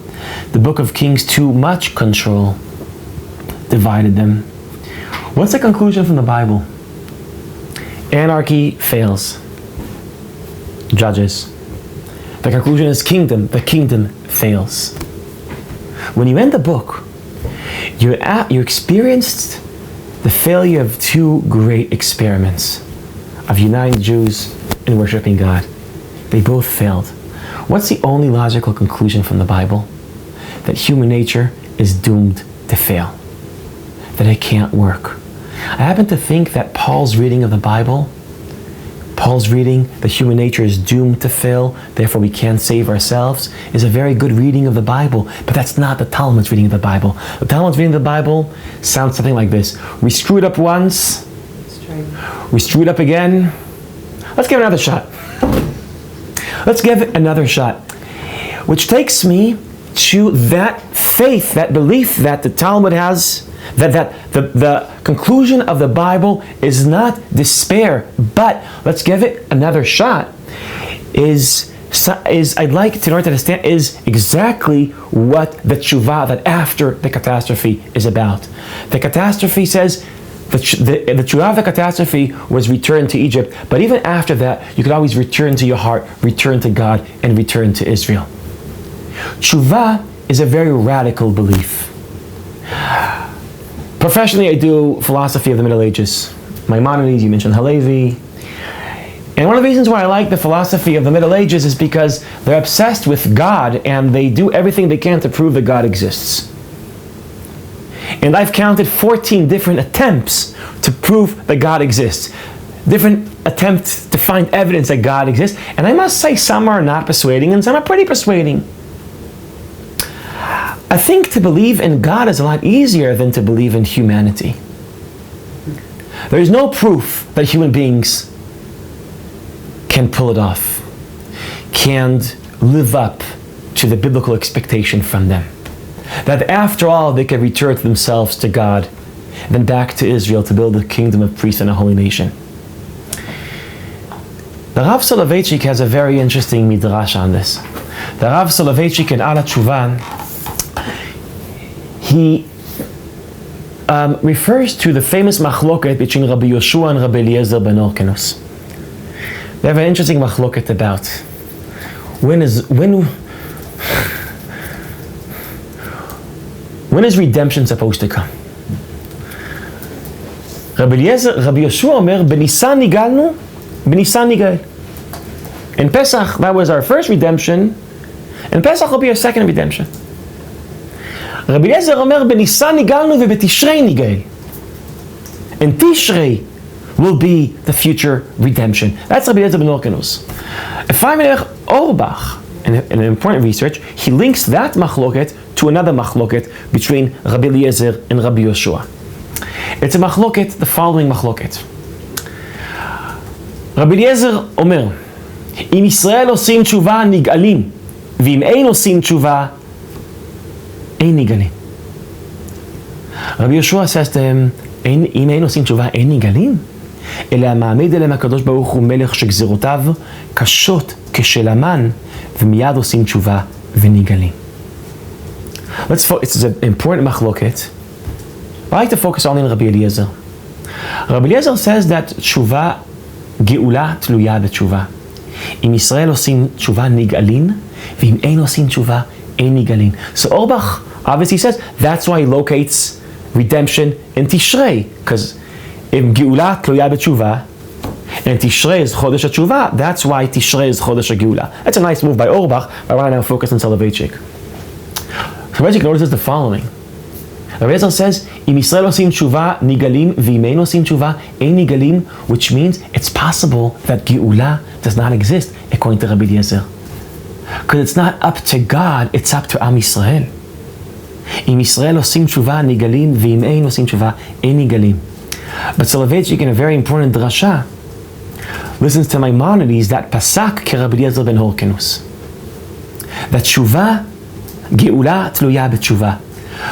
The book of Kings' too much control divided them. What's the conclusion from the Bible? Anarchy fails. Judges. The conclusion is kingdom. The kingdom fails. When you end the book, you experienced the failure of two great experiments of uniting Jews and worshiping God. They both failed. What's the only logical conclusion from the Bible? That human nature is doomed to fail. That it can't work. I happen to think that Paul's reading of the Bible, Paul's reading that human nature is doomed to fail, therefore we can't save ourselves, is a very good reading of the Bible, but that's not the Talmud's reading of the Bible. The Talmud's reading of the Bible sounds something like this. We screwed up once, we screwed up again, let's give it another shot. Let's give it another shot. Which takes me to that faith, that belief that the Talmud has, that the conclusion of the Bible is not despair, but let's give it another shot, is I'd like to, in order to understand, is exactly what the Teshuva, that after the catastrophe, is about. The catastrophe says, the Teshuva of the catastrophe was return to Egypt, but even after that, you could always return to your heart, return to God, and return to Israel. Teshuva is a very radical belief. Professionally, I do philosophy of the Middle Ages. Maimonides, you mentioned Halevi. And one of the reasons why I like the philosophy of the Middle Ages is because they're obsessed with God and they do everything they can to prove that God exists. And I've counted 14 different attempts to prove that God exists. Different attempts to find evidence that God exists. And I must say some are not persuading and some are pretty persuading. I think to believe in God is a lot easier than to believe in humanity. There is no proof that human beings can pull it off, can live up to the biblical expectation from them. That after all, they can return to themselves, to God, then back to Israel to build a kingdom of priests and a holy nation. The Rav Soloveitchik has a very interesting midrash on this. The Rav Soloveitchik in Ala Tshuva, he refers to the famous machloket between Rabbi Yoshua and Rabbi Eliezer ben Orkenos. They have an interesting machloket about when is redemption supposed to come? Rabbi Yoshua Omer, Benisan nigalnu, Benisan nigal. In Pesach, that was our first redemption, and Pesach will be our second redemption. Rabbi Eliezer Omer, Benisan nigalnu, veBetishrei nigal. And Tishrei will be the future redemption. That's Rabbi Eliezer ben Orkenos. Ephraim Orbach, in an important research, he links that machloket to another machloket between Rabbi Eliezer and Rabbi Yoshua. It's a machloket, the following machloket. Rabbi Eliezer Omer, אם ישראל עושים תשובה נגאלים, ואם אין עושים תשובה, אין נגאלים. Rabbi Yoshua says to him, אם אין עושים תשובה, אין נגאלים? אלא המעמיד אליהם הקדוש ברוך הוא מלך שגזירותיו קשות כשל המן, ומיד עושים תשובה ונגאלים. It's an important machloket. I like to focus only on Rabbi Eliezer. Rabbi Eliezer says that תשובה, גאולה תלויה בתשובה. אם ישראל עושים תשובה נגאלין, ואם אין עושים תשובה, אין נגאלין. So Orbach obviously says that's why he locates redemption in Tishrei, because if גאולה תלויה בתשובה, and Tishrei is Chodesh HaTshuva, that's why Tishrei is Chodesh HaGeula. That's a nice move by Orbach, but I want to now focus on Soloveitchik. Soloveitchik notices the following. Rabbi Eliezer says, אם ישראל עושים תשובה נגאלים, ואם אין עושים תשובה, אין נגאלים, which means it's possible that גאולה does not exist, according to Rabbi Eliezer. Because it's not up to God, it's up to Am Yisrael. אם ישראל עושים תשובה נגאלים, ואם אין עושים תשובה, אין נגאלים. But Soloveitchik, in a very important drasha, listens to Maimonides that pasak ke Rabbi Eliezer ben Orkenos. That tshuva, geula tluya b'tshuva.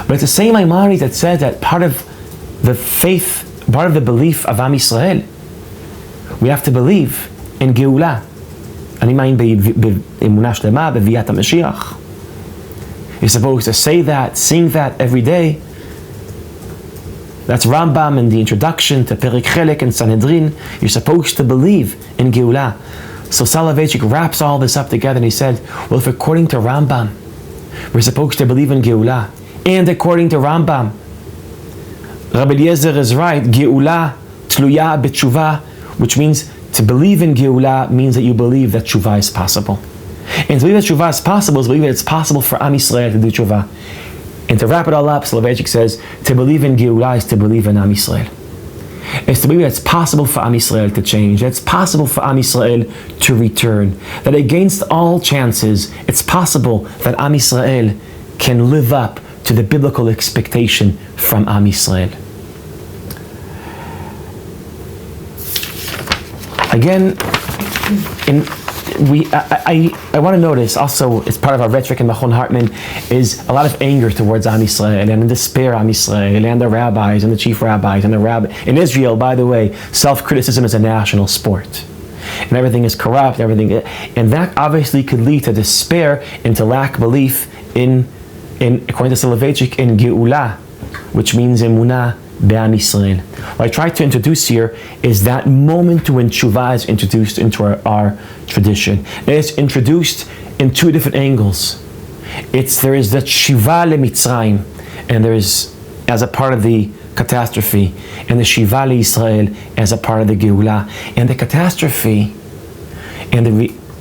But it's the same Maimonides that says that part of the faith, part of the belief of Am Yisrael, we have to believe in geula. Ani ma'in be'emunah shlema, be'viyat HaMashiach. You're supposed to say that, sing that every day. That's Rambam in the introduction to Perik Chelek and Sanhedrin. You're supposed to believe in Geulah. So Soloveitchik wraps all this up together and he said, well, if according to Rambam, we're supposed to believe in Geulah, and according to Rambam, Rabbi Eliezer is right, Geulah tluya b'tshuva, which means to believe in Geulah means that you believe that tshuva is possible. And to believe that tshuva is possible is believe that it's possible for Am Yisrael to do tshuva. And to wrap it all up, Soloveitchik says, to believe in Geulah is to believe in Am Yisrael. It's to believe that it's possible for Am Yisrael to change, that it's possible for Am Yisrael to return, that against all chances, it's possible that Am Yisrael can live up to the biblical expectation from Am Yisrael. Again, I want to notice also, it's part of our rhetoric in Machon Hartman, is a lot of anger towards Am Yisrael and despair Am Yisrael and the rabbis and the chief rabbis and the rabbi. In Israel, by the way, self-criticism is a national sport. And everything is corrupt, and that obviously could lead to despair and to lack belief in according to Soloveitchik, in Geulah, which means emunah be'am Yisrael. What I try to introduce here is that moment when tshuva is introduced into our tradition. It's introduced in two different angles. There is the shiva leMitzrayim, and there is as a part of the catastrophe, and the shiva leYisrael as a part of the Geulah. And the catastrophe And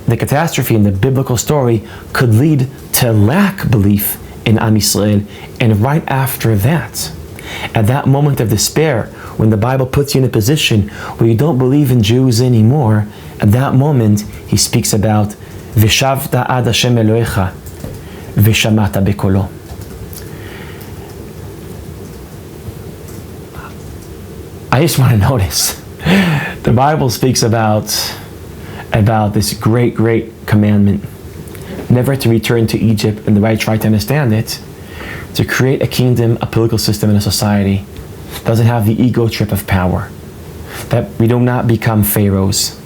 the catastrophe in the biblical story could lead to lack belief in Am Yisrael. And right after that, at that moment of despair, when the Bible puts you in a position where you don't believe in Jews anymore, at that moment he speaks about Vishavta ad Hashem Elohecha Vishamata bekolo. I just want to notice, the Bible speaks about this great, great commandment, never to return to Egypt, and the way I try to understand it, to create a kingdom, a political system, and a society that doesn't have the ego trip of power, that we do not become pharaohs,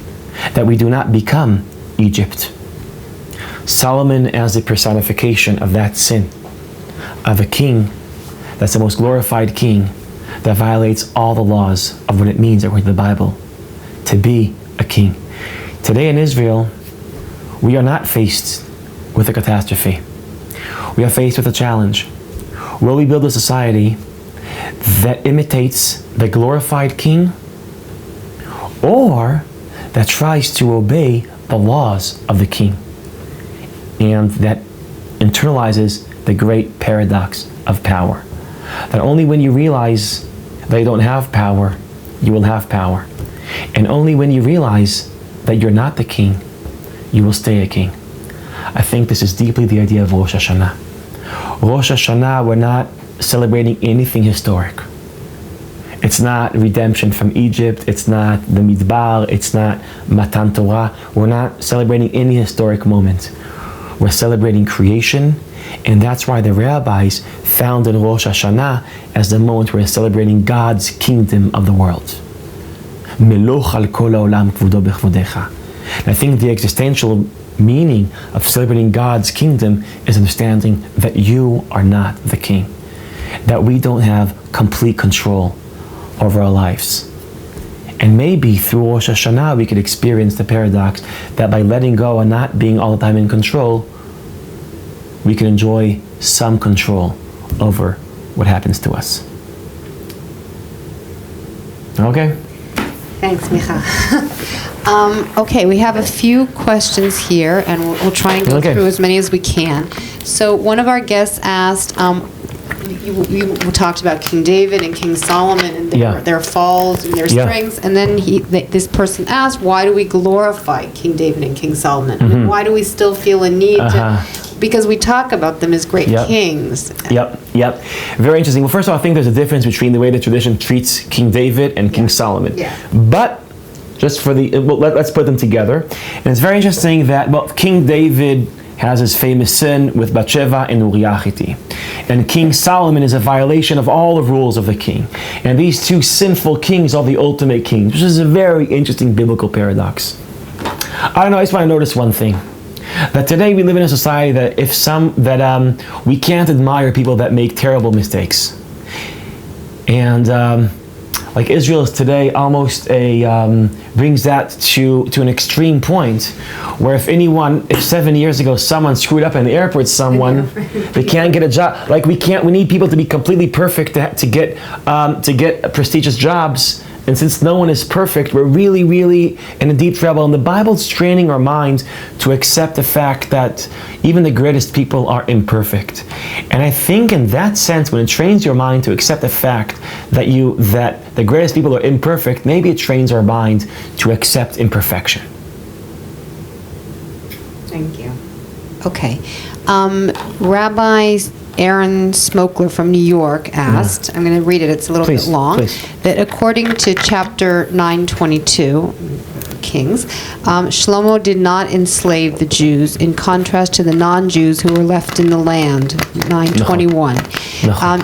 that we do not become Egypt. Solomon as the personification of that sin, of a king that's the most glorified king, that violates all the laws of what it means, according to the Bible, to be a king. Today in Israel, we are not faced with a catastrophe. We are faced with a challenge. Will we build a society that imitates the glorified king, or that tries to obey the laws of the king, and that internalizes the great paradox of power? That only when you realize that you don't have power, you will have power. And only when you realize that you're not the king, you will stay a king. I think this is deeply the idea of Rosh Hashana. Rosh Hashana, we're not celebrating anything historic. It's not redemption from Egypt, it's not the Midbar, it's not Matan Torah. We're not celebrating any historic moment. We're celebrating creation, and that's why the rabbis found in Rosh Hashanah as the moment where we're celebrating God's kingdom of the world. Meloch al kol haolam kvudo bechvodecha. And I think the existential meaning of celebrating God's kingdom is understanding that you are not the king, that we don't have complete control over our lives. And maybe through Rosh Hashanah we could experience the paradox that by letting go and not being all the time in control, we can enjoy some control over what happens to us. Okay?
Thanks, Micha. Okay, we have a few questions here, and we'll try and go through as many as we can. So one of our guests asked, we talked about King David and King Solomon and their falls and their strengths, and then this person asked, why do we glorify King David and King Solomon? I mean, why do we still feel a need to, because we talk about them as great kings.
Yep. Very interesting. Well, first of all, I think there's a difference between the way the tradition treats King David and King Solomon. But just for let's put them together. And it's very interesting that, King David has his famous sin with Bathsheba and Uriah Hittite. And King Solomon is a violation of all the rules of the king. And these two sinful kings are the ultimate kings, which is a very interesting biblical paradox. I don't know, I just want to notice one thing. That today we live in a society that we can't admire people that make terrible mistakes. And like Israel is today almost brings that to an extreme point, where if 7 years ago someone screwed up in the airport, they can't get a job. Like we need people to be completely perfect to get prestigious jobs. And since no one is perfect, we're really, really in a deep trouble. And the Bible's training our minds to accept the fact that even the greatest people are imperfect. And I think in that sense, when it trains your mind to accept the fact that the greatest people are imperfect, maybe it trains our mind to accept imperfection.
Thank you. Okay. Rabbi Aaron Smokler from New York asked, I'm going to read it, it's a little bit long, that according to chapter 922, Kings, Shlomo did not enslave the Jews, in contrast to the non-Jews who were left in the land, 921.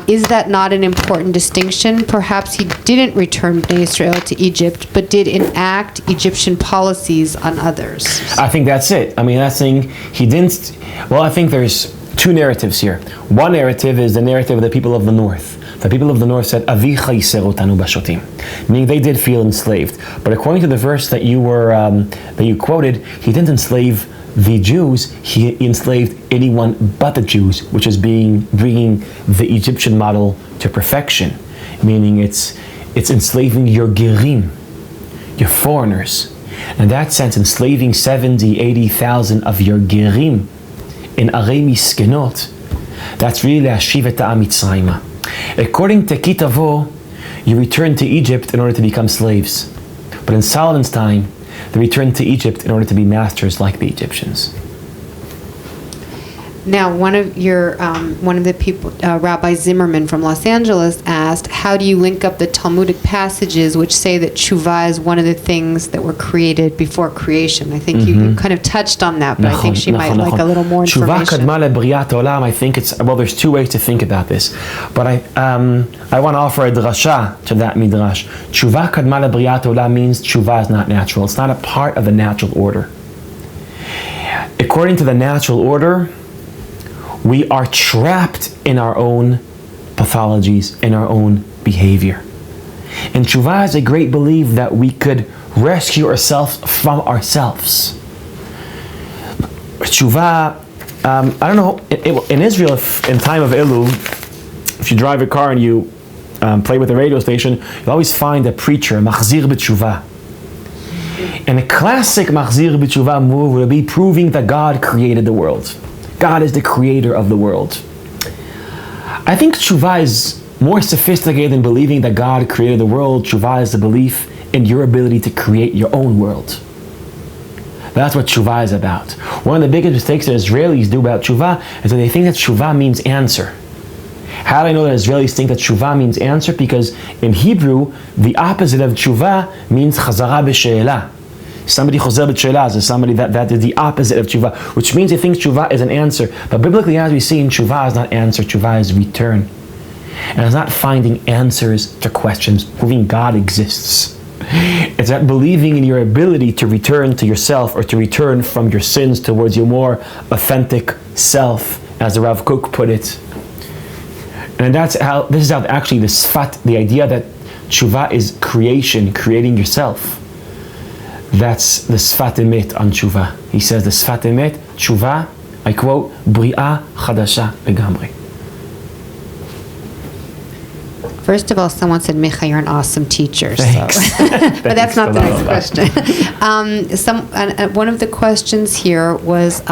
Is that not an important distinction? Perhaps he didn't return Bnei Israel to Egypt, but did enact Egyptian policies on others.
I think that's it. I mean, that's saying he didn't. Well, I think there's two narratives here. One narrative is the narrative of the people of the north. The people of the north said, Avicha yiser otanu bashotim, meaning they did feel enslaved. But according to the verse that you quoted, he didn't enslave the Jews, he enslaved anyone but the Jews, which is bringing the Egyptian model to perfection, meaning it's enslaving your gerim, your foreigners. In that sense, enslaving 70, 80,000 of your gerim in arei miskenot, that's really להשיב את העם מצרימה. According to Kitavo, you return to Egypt in order to become slaves. But in Solomon's time, they returned to Egypt in order to be masters like the Egyptians.
Now, one of the people, Rabbi Zimmerman from Los Angeles, asked, how do you link up the Talmudic passages which say that Teshuvah is one of the things that were created before creation? I think you kind of touched on that, but I think she might like a little more information.
Teshuvah kadma lebriat olam, I think it's, well, there's two ways to think about this. But I want to offer a drasha to that midrash. Teshuvah kadma lebriat olam means Teshuvah is not natural. It's not a part of the natural order. According to the natural order, we are trapped in our own pathologies, in our own behavior. And Teshuvah is a great belief that we could rescue ourselves from ourselves. Teshuvah, I don't know, in Israel, in time of Elul, if you drive a car and you play with a radio station, you always find a preacher, Machzir b'Teshuvah. And a classic Machzir b'Teshuvah move would be proving that God created the world. God is the creator of the world. I think Teshuvah is more sophisticated than believing that God created the world. Teshuvah is the belief in your ability to create your own world. That's what Teshuvah is about. One of the biggest mistakes that Israelis do about Teshuvah is that they think that Teshuvah means answer. How do I know that Israelis think that Teshuvah means answer? Because in Hebrew, the opposite of Teshuvah means chazara b'she'elah. Somebody chozer b'she'elah is somebody that is the opposite of Teshuvah, which means they think Teshuvah is an answer. But biblically, as we see, in Teshuvah is not answer, Teshuvah is return. And it's not finding answers to questions, proving God exists. It's not believing in your ability to return to yourself or to return from your sins towards your more authentic self, as the Rav Kook put it. And this is how actually the sfat, the idea that Teshuvah is creation, creating yourself. That's the sfat emet on Teshuvah. He says the sfat emet, Teshuvah, I quote, Bri'ah chadasha legamri.
First of all, someone said, Micha, you're an awesome teacher.
Thanks.
So. But that's not the next question. One of the questions here was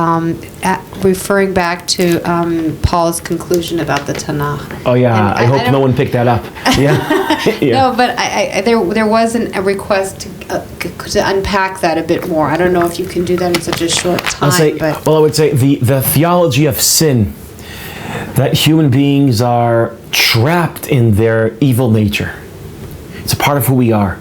referring back to Paul's conclusion about the Tanakh.
Oh yeah, I hope no one picked that up. Yeah. Yeah.
No, but there wasn't a request to unpack that a bit more. I don't know if you can do that in such a short time.
I would say the theology of sin, that human beings are trapped in their evil nature. It's a part of who we are.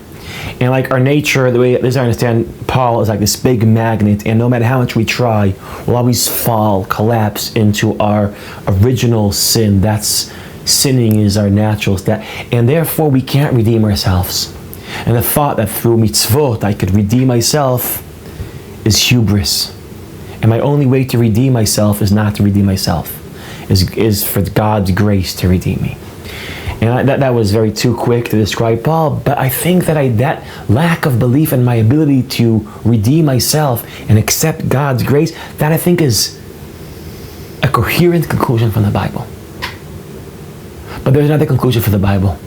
And like our nature, the way this I understand Paul is like this big magnet, and no matter how much we try, we'll always fall, collapse into our original sin. That's sinning is our natural state. And therefore we can't redeem ourselves. And the thought that through mitzvot I could redeem myself is hubris. And my only way to redeem myself is not to redeem myself. Is for God's grace to redeem me. And that was very too quick to describe Paul, but I think that that lack of belief in my ability to redeem myself and accept God's grace, that I think is a coherent conclusion from the Bible. But there's another conclusion for the Bible.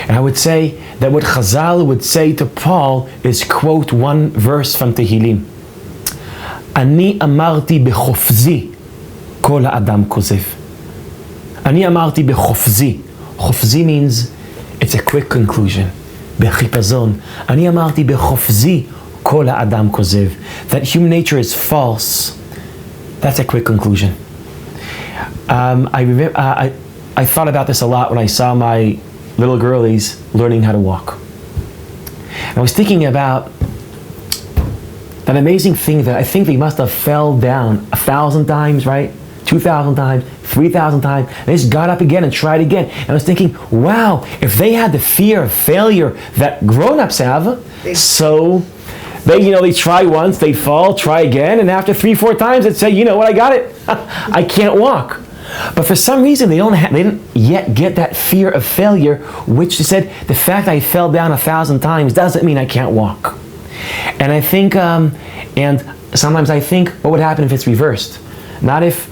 And I would say that what Chazal would say to Paul is quote one verse from Tehillim. Ani amarti bechofzi kol ha'adam kozev. Ani amarti bechofzi. Chofzi means it's a quick conclusion. Bechipazon. Ani amarti bechofzi kol ha'adam kozev. That human nature is false. That's a quick conclusion. I thought about this a lot when I saw my little girlies learning how to walk. I was thinking about that amazing thing that I think they must have fell down 1,000 times, right? 2,000 times, 3,000 times. They just got up again and tried again. And I was thinking, wow, if they had the fear of failure that grown-ups have, so they try once, they fall, try again, and after 3-4 times, they'd say, you know what, I got it. I can't walk. But for some reason, they didn't yet get that fear of failure, which they said, the fact I fell down 1,000 times doesn't mean I can't walk. And I think, and sometimes I think, what would happen if it's reversed? Not if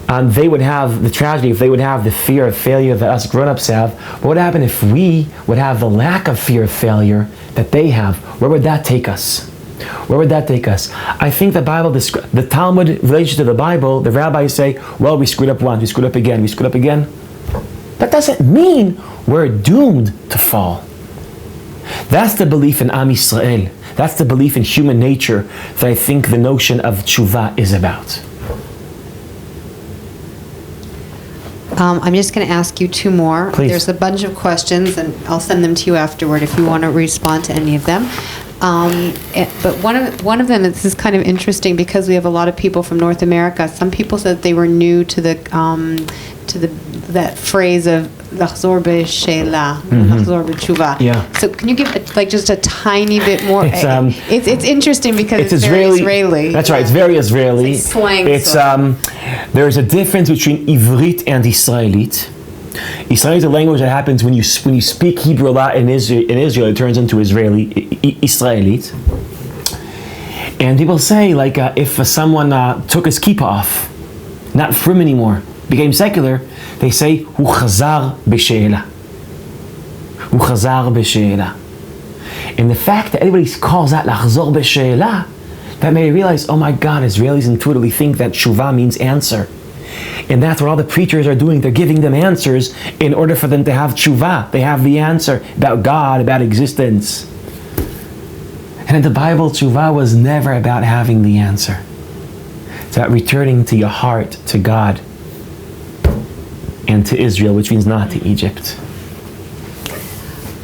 they would have the tragedy, if they would have the fear of failure that us grown-ups have. What would happen if we would have the lack of fear of failure that they have? Where would that take us? Where would that take us? I think the Bible, the Talmud, in relation to the Bible, the rabbis say, well, we screwed up once, we screwed up again, we screwed up again. That doesn't mean we're doomed to fall. That's the belief in Am Yisrael. That's the belief in human nature that I think the notion of tshuva is about.
I'm just going to ask you two more.
Please.
There's a bunch of questions, and I'll send them to you afterward if you want to respond to any of them. But one of them, this is kind of interesting because we have a lot of people from North America. Some people said they were new to that phrase of Lachzor b'sheila, Lachzor b'tshuva.
Yeah. So
can you give just a tiny bit more? It's interesting because it's very Israeli.
That's right. It's very Israeli.
It's slang.
There's a difference between Ivrit and Israelit. Israeli is a language that happens when you speak Hebrew a lot in Israel. It turns into Israelit. And people say if someone took his kippah off, not frum anymore, became secular, they say hu chazar b'she'ela. Hu chazar b'she'ela. And the fact that everybody calls that lachzor b'she'ela, that made me realize, oh my God, Israelis intuitively think that tshuva means answer. And that's what all the preachers are doing. They're giving them answers in order for them to have tshuva. They have the answer about God, about existence. And in the Bible, tshuva was never about having the answer. It's about returning to your heart, to God, and to Israel, which means not to Egypt.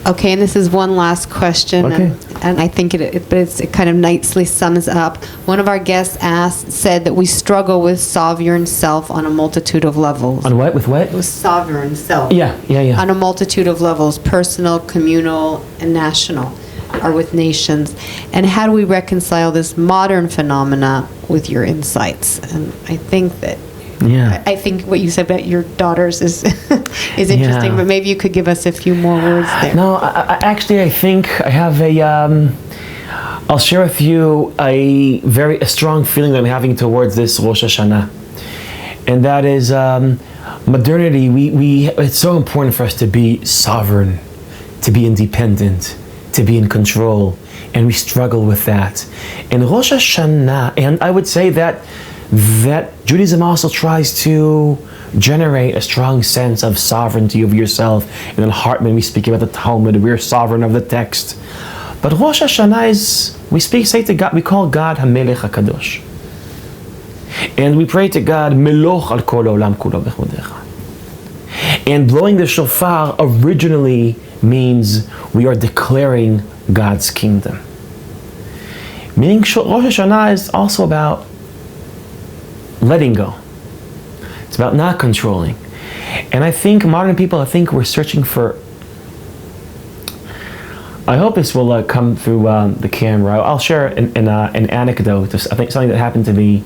Okay, and this is one last question,
Okay.
and I think it kind of nicely sums up. One of our guests said that we struggle with sovereign self on a multitude of levels.
On what? With what?
With sovereign self.
Yeah.
On a multitude of levels, personal, communal, and national, or with nations. And how do we reconcile this modern phenomena with your insights? And I think that I think what you said about your daughters is interesting, but maybe you could give us a few more words there.
No, I think I have I'll share with you a strong feeling that I'm having towards this Rosh Hashana. And that is modernity. It's so important for us to be sovereign, to be independent, to be in control, and we struggle with that. And Rosh Hashanah, and I would say that Judaism also tries to generate a strong sense of sovereignty of yourself. And in Hartman, we speak about the Talmud, we're sovereign of the text. But Rosh Hashanah is, say to God, we call God HaMelech HaKadosh. And we pray to God, Meloch al kol olam kulo b'chodecha. And blowing the shofar originally means we are declaring God's kingdom. Meaning Rosh Hashanah is also about letting go. It's about not controlling. And I think modern people, we're searching for, I hope this will come through the camera. I'll share an anecdote, I think something that happened to me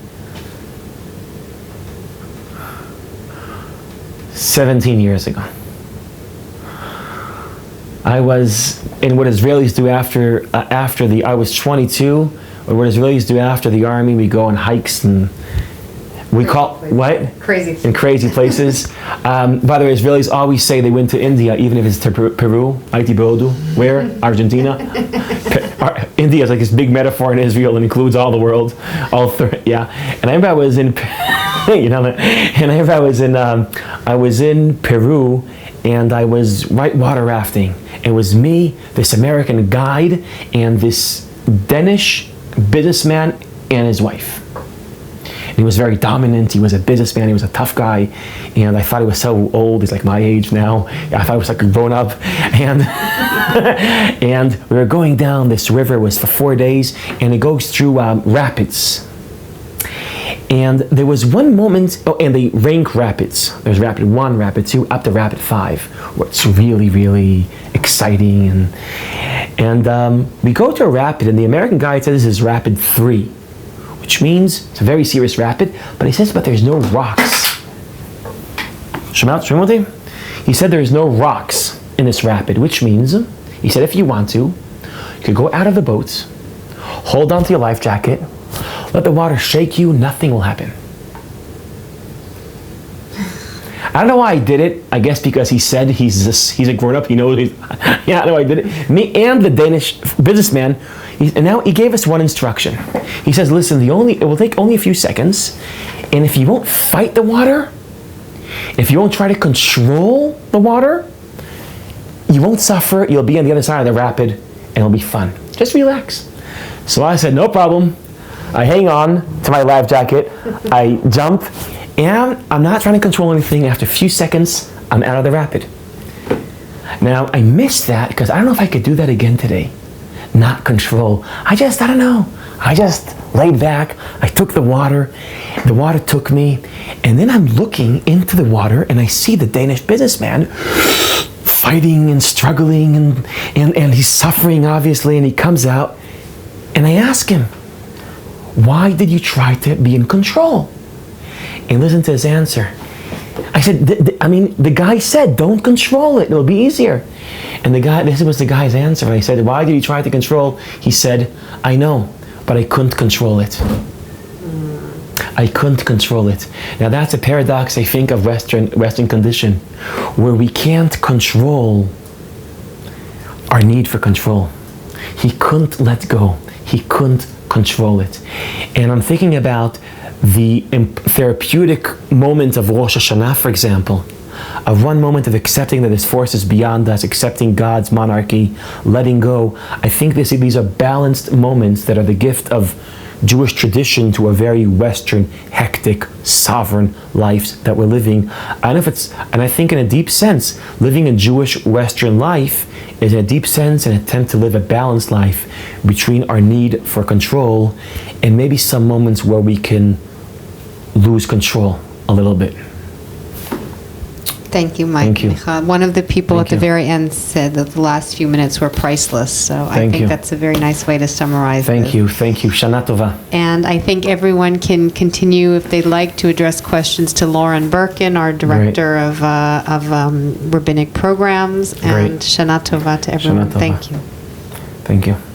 17 years ago. I was in what Israelis do I was 22, or what Israelis do after the army, we go on hikes and we call what? Crazy places. By the way, Israelis always say they went to India, even if it's to Peru, Haiti Bodu, where? Argentina. India is like this big metaphor in Israel and includes all the world, yeah. And I remember I was in, I was in Peru, and I was whitewater rafting. It was me, this American guide, and this Danish businessman and his wife. He was very dominant. He was a businessman. He was a tough guy, and I thought he was so old. He's like my age now. I thought he was like grown up, and and we were going down this river. It was for 4 days, and it goes through rapids. And there was one moment, and they rank rapids. There's rapid 1, rapid 2, up to rapid 5, where it's really, really exciting. And we go to a rapid, and the American guide says this is rapid 3. Which means it's a very serious rapid, but he says, but there's no rocks. He said there's no rocks in this rapid, which means, he said, if you want to, you could go out of the boat, hold onto your life jacket, let the water shake you, nothing will happen. I don't know why I did it. I guess because he said he's a grown-up, he knows. I don't know why I did it. Me and the Danish businessman, And now he gave us one instruction. He says, listen, it will take only a few seconds, and if you won't fight the water, if you won't try to control the water, you won't suffer. You'll be on the other side of the rapid, and it'll be fun. Just relax. So I said, no problem. I hang on to my life jacket. I jump, and I'm not trying to control anything. After a few seconds, I'm out of the rapid. Now, I missed that because I don't know if I could do that again today. Not control. I don't know. I just laid back. I took the water. The water took me. And then I'm looking into the water, and I see the Danish businessman fighting and struggling, and he's suffering, obviously, and he comes out. And I ask him, why did you try to be in control? And listen to his answer. I said, the guy said, don't control it. It'll be easier. And this was the guy's answer. And I said, why did you try to control? He said, I know, but I couldn't control it. I couldn't control it. Now that's a paradox, I think, of Western condition, where we can't control our need for control. He couldn't let go. He couldn't control it. And I'm thinking about the therapeutic moment of Rosh Hashanah, for example, of one moment of accepting that His force is beyond us, accepting God's monarchy, letting go. I think these are balanced moments that are the gift of Jewish tradition to a very Western, hectic, sovereign life that we're living. And I think in a deep sense, living a Jewish Western life is in a deep sense an attempt to live a balanced life between our need for control and maybe some moments where we can lose control a little bit.
Thank you, Mike.
Thank you.
One of the people
Thank
at the
you.
very end said that the last few minutes were priceless. So I think that's a very nice way to summarize
Thank
this.
you. Thank you. Shana Tova.
And I think everyone can continue, if they'd like, to address questions to Lauren Birkin, our Director of Rabbinic Programs. And
Great.
Shana Tova to everyone.
Shana Tova.
Thank you.
Thank you.